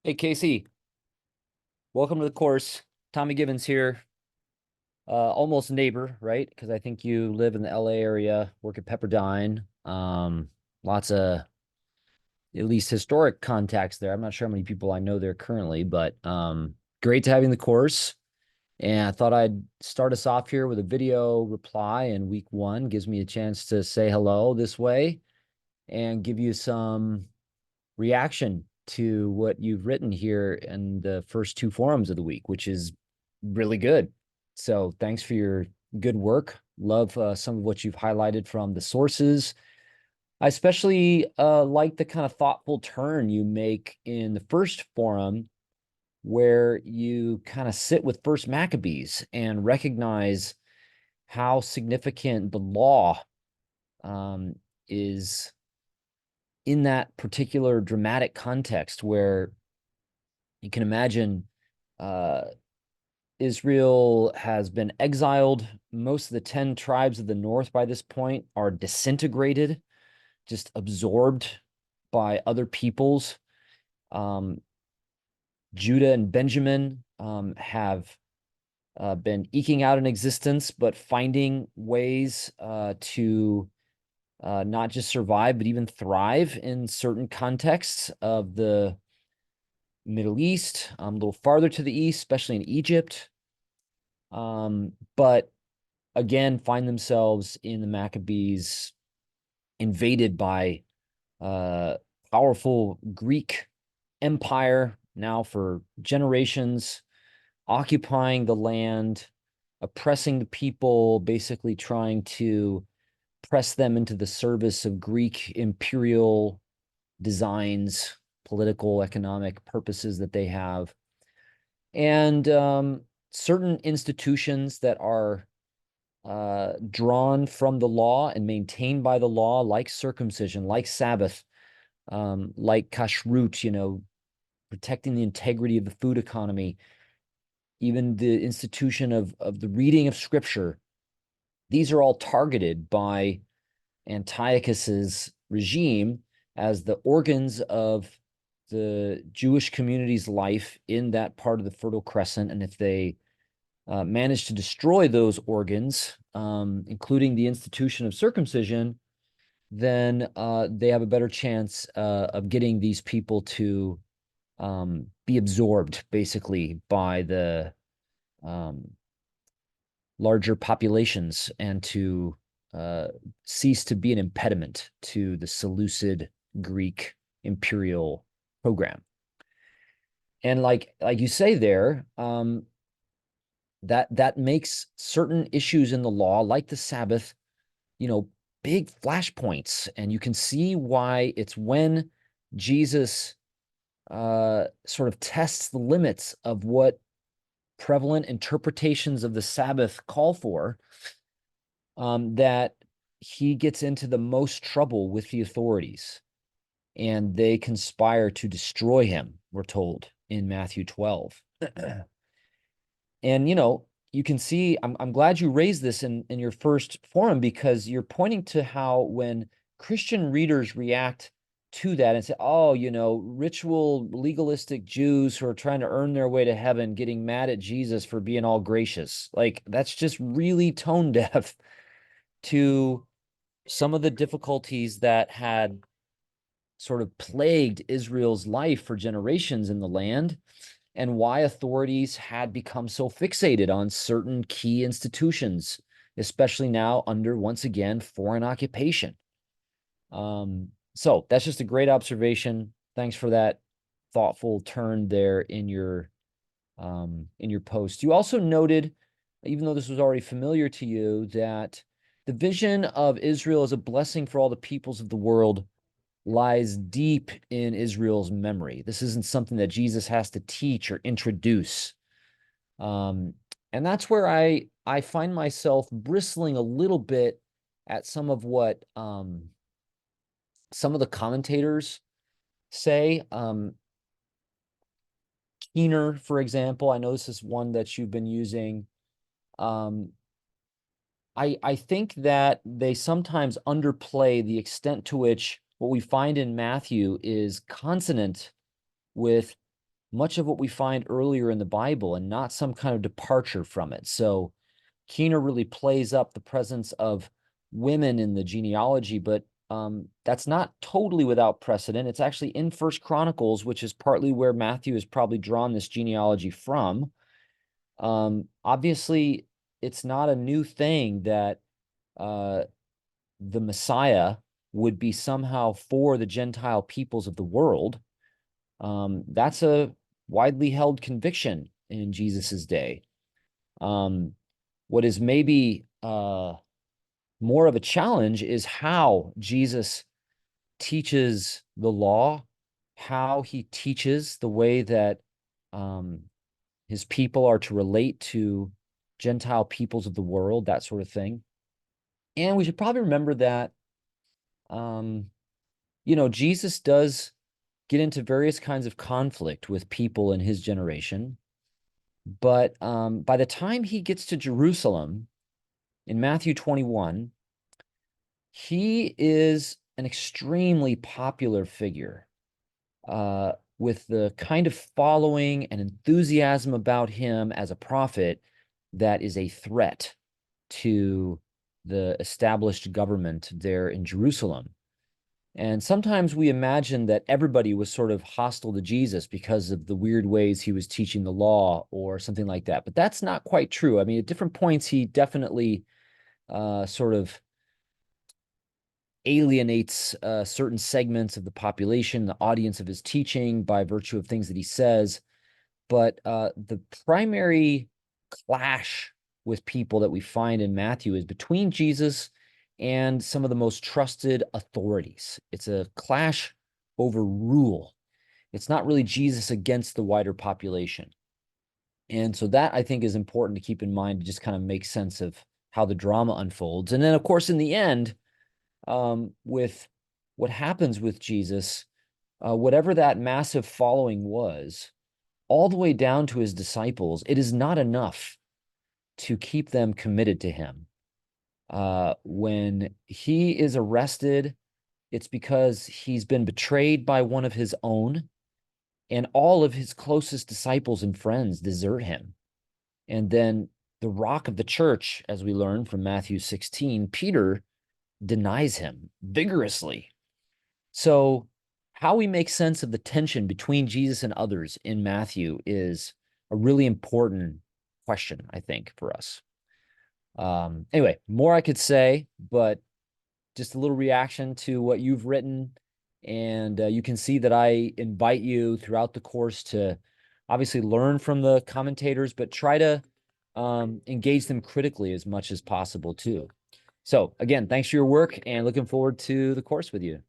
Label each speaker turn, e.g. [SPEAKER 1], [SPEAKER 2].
[SPEAKER 1] Hey, Casey, welcome to the course. Tommy Gibbons here, almost neighbor, right? Because I think you live in the LA area, work at Pepperdine. Lots of at least historic contacts there. I'm not sure how many people I know there currently, but great to have you in the course. And I thought I'd start us off here with a video reply in week one. Gives me a chance to say hello this way and give you some reaction to what you've written here in the first two forums of the week, which is really good. So thanks for your good work. Love some of what you've highlighted from the sources. I especially like the kind of thoughtful turn you make in the first forum where you kind of sit with First Maccabees and recognize how significant the law is in that particular dramatic context where you can imagine uh, Israel has been exiled. Most of the 10 tribes of the north by this point are disintegrated, just absorbed by other peoples. Um, Judah and Benjamin have been eking out an existence, but finding ways to not just survive, but even thrive in certain contexts of the Middle East, a little farther to the east, especially in Egypt. But again, find themselves in the Maccabees invaded by uh, powerful Greek empire now for generations, occupying the land, oppressing the people, basically trying to press them into the service of Greek imperial designs, political, economic purposes that they have. And certain institutions that are drawn from the law and maintained by the law, like circumcision, like Sabbath, like kashrut, protecting the integrity of the food economy, even the institution of the reading of scripture. These are all targeted by Antiochus's regime as the organs of the Jewish community's life in that part of the Fertile Crescent. And if they manage to destroy those organs, including the institution of circumcision, then they have a better chance of getting these people to be absorbed, basically, by the um, larger populations and to cease to be an impediment to the Seleucid Greek imperial program. And like you say there, that makes certain issues in the law, like the Sabbath, big flashpoints. And you can see why it's when Jesus sort of tests the limits of what prevalent interpretations of the Sabbath call for, that he gets into the most trouble with the authorities. And they conspire to destroy him, we're told in Matthew 12. And you can see, I'm glad you raised this in your first forum, because you're pointing to how when Christian readers react to that and say, oh, ritual legalistic Jews who are trying to earn their way to heaven getting mad at Jesus for being all gracious, like that's just really tone deaf to some of the difficulties that had sort of plagued Israel's life for generations in the land, and why authorities had become so fixated on certain key institutions, especially now under, once again, foreign occupation. So that's just a great observation. Thanks for that thoughtful turn there in your post. You also noted, even though this was already familiar to you, that the vision of Israel as a blessing for all the peoples of the world lies deep in Israel's memory. This isn't something that Jesus has to teach or introduce. Um, and that's where I find myself bristling a little bit at some of what some of the commentators say. Keener, for example, I know this is one that you've been using. Um, I think that they sometimes underplay the extent to which what we find in Matthew is consonant with much of what we find earlier in the Bible and not some kind of departure from it. So Keener really plays up the presence of women in the genealogy, but that's not totally without precedent. It's actually in First Chronicles, which is partly where Matthew has probably drawn this genealogy from. Obviously, it's not a new thing that the Messiah would be somehow for the Gentile peoples of the world. That's a widely held conviction in Jesus's day. What is maybe more of a challenge is how Jesus teaches the law, how he teaches the way that his people are to relate to Gentile peoples of the world, that sort of thing. And we should probably remember that, Jesus does get into various kinds of conflict with people in his generation. But by the time he gets to Jerusalem in Matthew 21, he is an extremely popular figure with the kind of following and enthusiasm about him as a prophet that is a threat to the established government there in Jerusalem. And sometimes we imagine that everybody was sort of hostile to Jesus because of the weird ways he was teaching the law or something like that. But that's not quite true. I mean, at different points, he definitely sort of alienates certain segments of the population, the audience of his teaching by virtue of things that he says. But the primary clash with people that we find in Matthew is between Jesus and some of the most trusted authorities. It's a clash over rule. It's not really Jesus against the wider population. And so that I think is important to keep in mind to just kind of make sense of how the drama unfolds. And then, of course, in the end, with what happens with Jesus, whatever that massive following was, all the way down to his disciples, it is not enough to keep them committed to him. When he is arrested, it's because he's been betrayed by one of his own, and all of his closest disciples and friends desert him. And then the rock of the church, as we learn from Matthew 16, Peter denies him vigorously. So, how we make sense of the tension between Jesus and others in Matthew is a really important question, I think, for us. Anyway, more I could say, but just a little reaction to what you've written. And you can see that I invite you throughout the course to obviously learn from the commentators, but try to engage them critically as much as possible too. So again, thanks for your work and looking forward to the course with you.